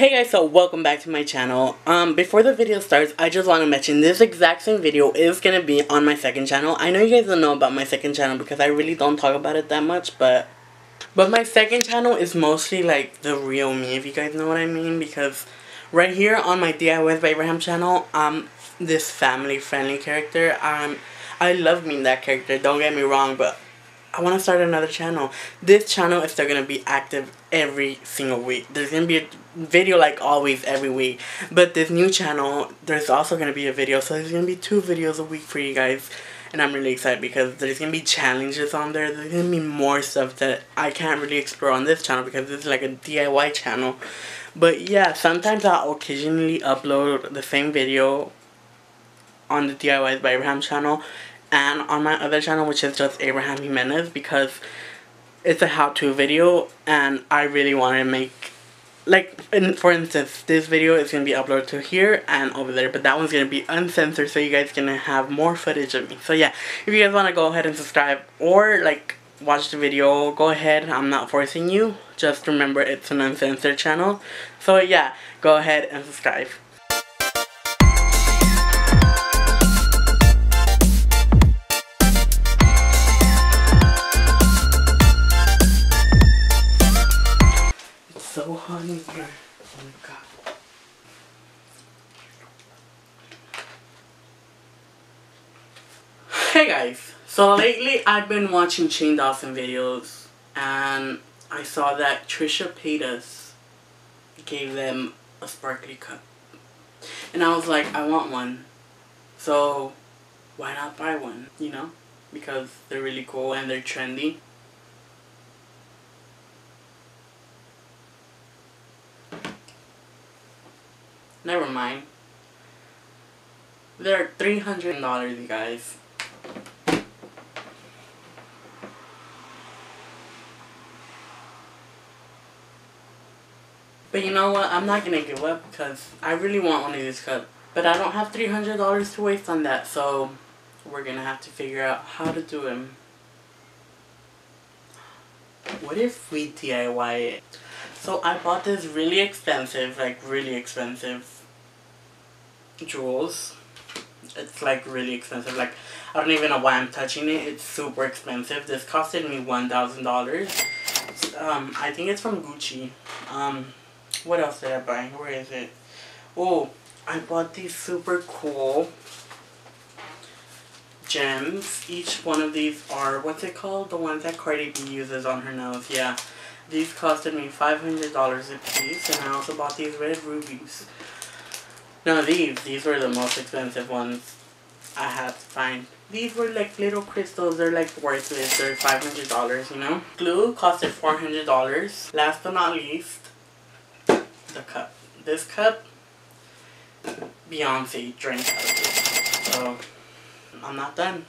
Hey guys, so welcome back to my channel. Before the video starts, I just want to mention this exact same video is going to be on my second channel. I know you guys don't know about my second channel because I really don't talk about it that much, but my second channel is mostly like the real me, if you guys know what I mean, because right here on my DIYs by Abraham channel, this family friendly character. I love being that character, don't get me wrong, but I want to start another channel. This channel is still going to be active every single week. There's going to be a video like always every week. But this new channel, there's also going to be a video. So there's going to be 2 videos a week for you guys. And I'm really excited because there's going to be challenges on there. There's going to be more stuff that I can't really explore on this channel because this is like a DIY channel. But yeah, sometimes I'll occasionally upload the same video on the DIYs by Abraham channel and on my other channel, which is just Abraham Jimenez, because it's a how-to video and I really want to make, like, for instance, this video is going to be uploaded to here and over there, but that one's going to be uncensored, so you guys can have more footage of me. So yeah, if you guys want to go ahead and subscribe or like watch the video, go ahead. I'm not forcing you, just remember it's an uncensored channel. So yeah, go ahead and subscribe. So hot in here. Oh my god. Hey guys. So lately I've been watching Dawson videos and I saw that Trisha Paytas gave them a sparkly cup. And I was like, I want one. So why not buy one, you know? Because they're really cool and they're trendy. Never mind. They're $300, you guys. But you know what? I'm not gonna give up because I really want one of these cups. But I don't have $300 to waste on that, so we're gonna have to figure out how to do them. What if we DIY it? So I bought this really expensive, jewels. It's like really expensive. Like, I don't even know why I'm touching it. It's super expensive. This costed me $1,000. I think it's from Gucci. What else did I buy? Where is it? Oh, I bought these super cool gems. Each one of these are, what's it called? The ones that Cardi B uses on her nose. Yeah. These costed me $500 a piece, and I also bought these red rubies. No, these were the most expensive ones I had to find. These were like little crystals. They're like worthless. They're $500, you know. Glue costed $400. Last but not least, the cup. This cup, Beyonce drank out of it. So I'm not done.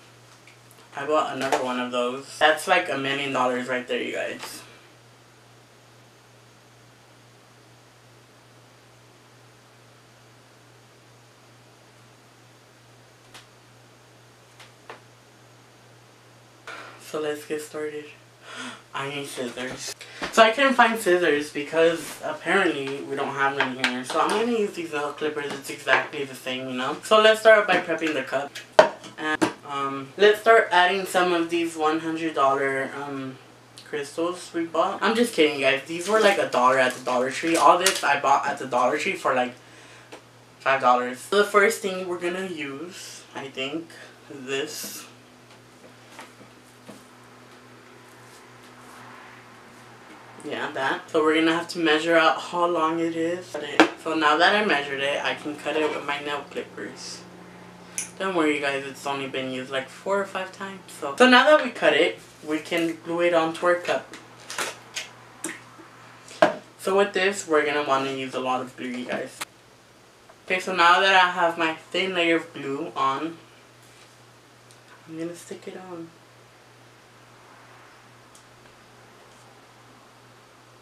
I bought another one of those. That's like $1 million right there, you guys. So let's get started. I need scissors. So I couldn't find scissors because apparently we don't have them here. So I'm going to use these nail clippers. It's exactly the same, you know. So let's start by prepping the cup. And let's start adding some of these $100 crystals we bought. I'm just kidding, guys. These were like $1 at the Dollar Tree. All this I bought at the Dollar Tree for like $5. So the first thing we're going to use, I think, is this. Yeah, that. So we're gonna have to measure out how long it is. So now that I measured it, I can cut it with my nail clippers. Don't worry, guys, it's only been used like 4 or 5 times. So now that we cut it, we can glue it onto our cup. So with this, we're gonna want to use a lot of glue, you guys. Okay, so now that I have my thin layer of glue on, I'm gonna stick it on.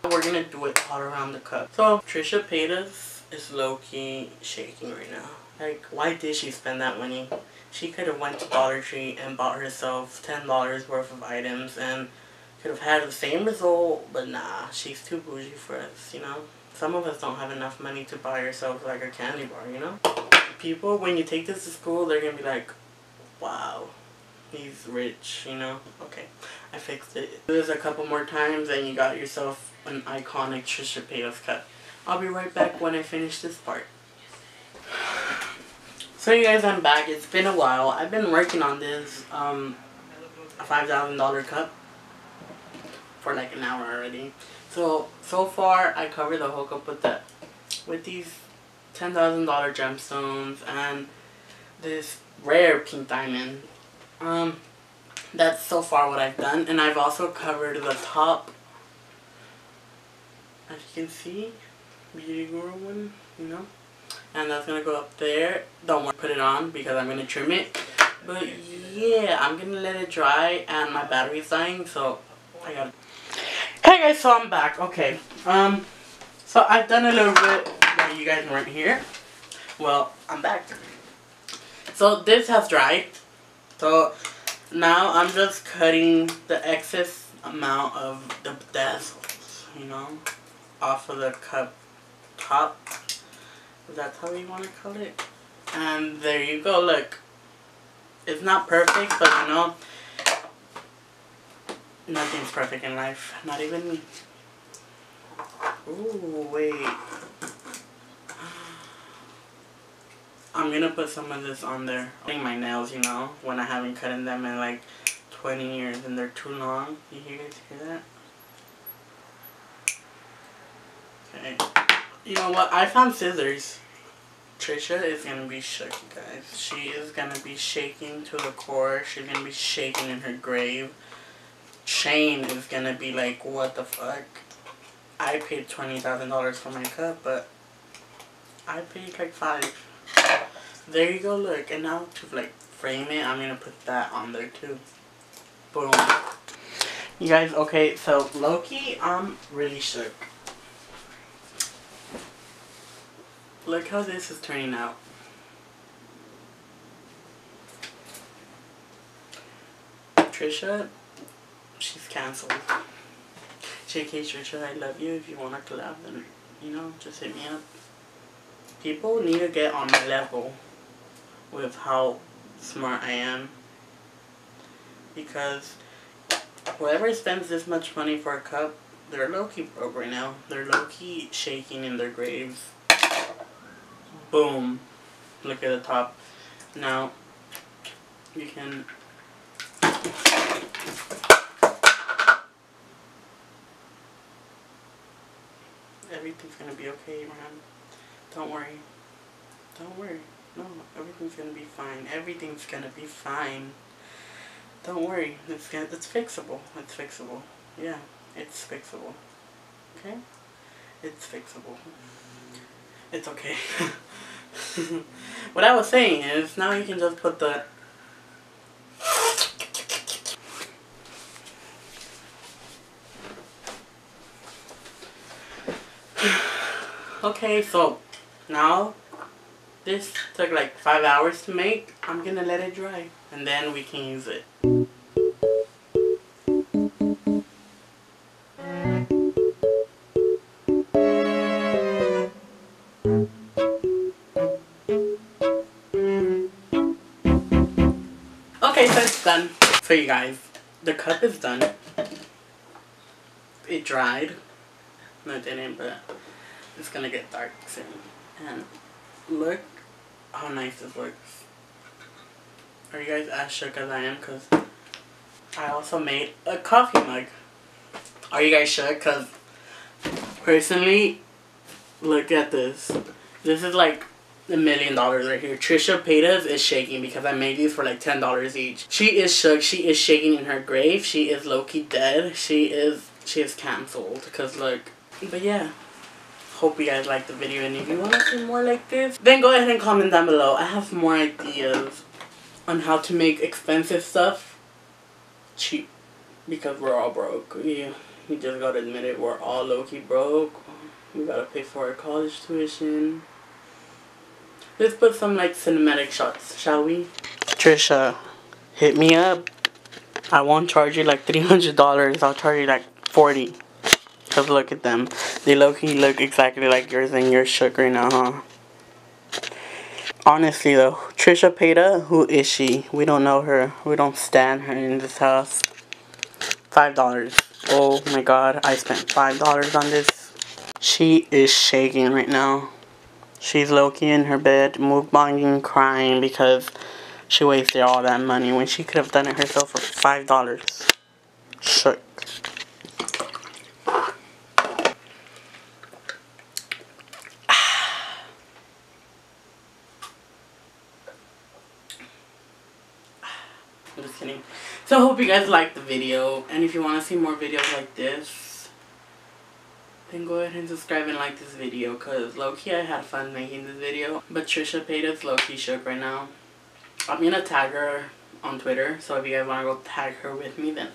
We're gonna do it all around the cup. So Trisha Paytas is low-key shaking right now. Like, why did she spend that money? She could have went to Dollar Tree and bought herself $10 worth of items and could have had the same result, but nah, she's too bougie for us, you know? some of us don't have enough money to buy ourselves like a candy bar, you know? People, when you take this to school, they're gonna be like, wow, he's rich, you know? Okay, I fixed it. Do this a couple more times and you got yourself an iconic Trisha Paytas cut. I'll be right back when I finish this part. So you guys, I'm back. It's been a while. I've been working on this a $5,000 cup for like an hour already. So far I covered the whole cup with these $10,000 gemstones and this rare pink diamond. That's so far what I've done, and I've also covered the top, as you can see, Beauty Guru one, you know, and that's gonna go up there. Don't want to put it on because I'm gonna trim it, but yeah, I'm gonna let it dry, and my battery's dying, so I gotta. Hey guys, so I'm back. Okay, so I've done a little bit while you guys weren't here. Well, I'm back. So this has dried. So now I'm just cutting the excess amount of the bezels, you know, off of the cup top. That's how you want to cut it. And there you go. Look, it's not perfect, but you know, nothing's perfect in life. Not even me. Ooh, wait. I'm gonna put some of this on there. Cutting my nails, you know, when I haven't cut in them in like 20 years and they're too long. You guys hear that? Okay. You know what? I found scissors. Trisha is gonna be shook, guys. She is gonna be shaking to the core. She's gonna be shaking in her grave. Shane is gonna be like, what the fuck? I paid $20,000 for my cup, but I paid like $5,000. There you go, look. And now to like frame it, I'm gonna put that on there too. Boom. You guys, okay, so low-key, I'm really shook. Look how this is turning out. Trisha, she's cancelled. JK Trisha, I love you. If you want to collab, then, you know, just hit me up. People need to get on my level with how smart I am, because whoever spends this much money for a cup, they're low-key broke right now. They're low-key shaking in their graves. Boom. Look at the top. Now, you can... Everything's gonna be okay, man. Don't worry. Don't worry. No, everything's gonna be fine. Everything's gonna be fine. Don't worry. It's fixable. It's fixable. Yeah, it's fixable. Okay? It's fixable. It's okay. What I was saying is, now you can just put the... Okay, so now this took like 5 hours to make. I'm gonna let it dry and then we can use it. Okay, so it's done. So you guys, the cup is done. It dried. No, it didn't, but it's gonna get dark soon. And look how nice this looks. Are you guys as shook as I am? Because I also made a coffee mug. Are you guys shook? Because personally, look at this. This is like $1 million right here. Trisha Paytas is shaking because I made these for like $10 each. She is shook. She is shaking in her grave. She is low-key dead. She is cancelled. Because look. But yeah. Hope you guys liked the video, and if you want to see more like this, then go ahead and comment down below. I have more ideas on how to make expensive stuff cheap, because we're all broke. Yeah, you just gotta admit it, we're all low-key broke. We gotta pay for our college tuition. Let's put some like cinematic shots, shall we? Trisha, hit me up. I won't charge you like $300. I'll charge you like $40. Because look at them. They low-key look exactly like yours, and you're shook right now, huh? Honestly though, Trisha Paytas, who is she? We don't know her. We don't stand her in this house. $5. Oh my god, I spent $5 on this. She is shaking right now. She's low-key in her bed, mukbanging, crying because she wasted all that money when she could have done it herself for $5. Shook. I'm just kidding. So I hope you guys liked the video, and if you want to see more videos like this, then go ahead and subscribe and like this video, because low-key I had fun making this video. But Trisha Paytas low-key shook right now. I'm gonna tag her on Twitter, so if you guys want to go tag her with me, then